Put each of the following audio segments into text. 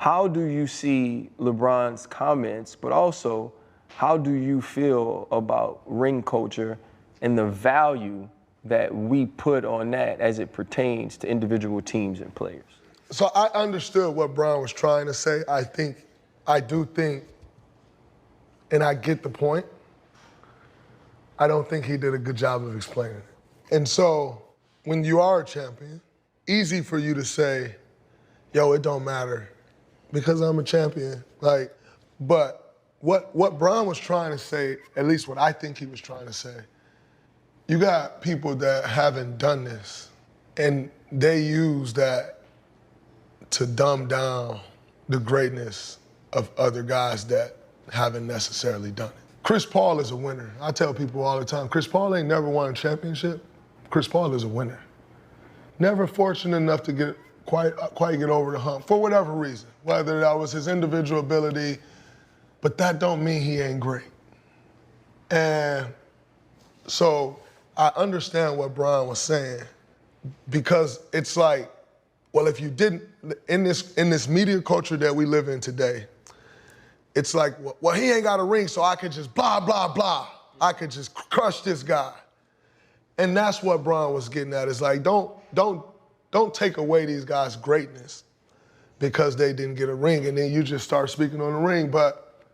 How do you see LeBron's comments, but also how do you feel about ring culture and the value that we put on that as it pertains to individual teams and players? So I understood what Bron was trying to say. I do think, and I get the point. I don't think he did a good job of explaining it. And so when you are a champion, easy for you to say, yo, it don't matter because I'm a champion. But what Bron was trying to say, at least what I think he was trying to say, you got people that haven't done this, and they use that to dumb down the greatness of other guys that haven't necessarily done it. Chris Paul is a winner. I tell people all the time, Chris Paul ain't never won a championship. Chris Paul is a winner. Never fortunate enough to get quite get over the hump for whatever reason, whether that was his individual ability, but that don't mean he ain't great. And so I understand what Bron was saying, because it's like, well, if you didn't, in this media culture that we live in today, it's like, well, he ain't got a ring, so I could just blah, blah, blah. I could just crush this guy. And that's what Bron was getting at. It's like, don't take away these guys' greatness because they didn't get a ring, and then you just start speaking on the ring. But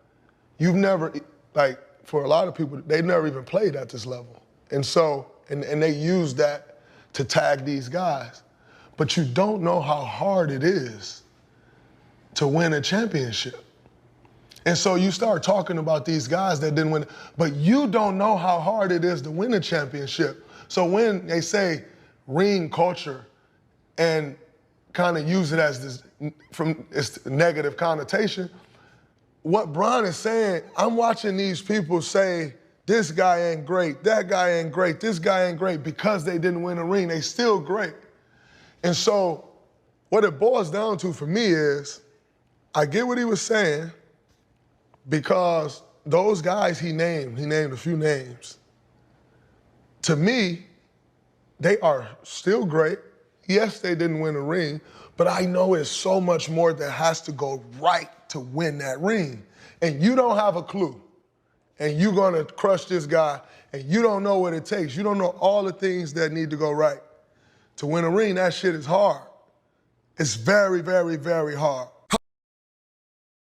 you've never, like, for a lot of people, they've never even played at this level. And so, and they use that to tag these guys. But you don't know how hard it is to win a championship. And so you start talking about these guys that didn't win, but you don't know how hard it is to win a championship. So when they say ring culture and kind of use it as this, from its negative connotation, what Bron is saying, I'm watching these people say, this guy ain't great, that guy ain't great, this guy ain't great, because they didn't win a ring. They still great. And so what it boils down to for me is, I get what he was saying, because those guys he named a few names. To me, they are still great. Yes, they didn't win a ring, but I know it's so much more that has to go right to win that ring. And you don't have a clue. And you're gonna crush this guy, and you don't know what it takes. You don't know all the things that need to go right. To win a ring, that shit is hard. It's very, very, very hard.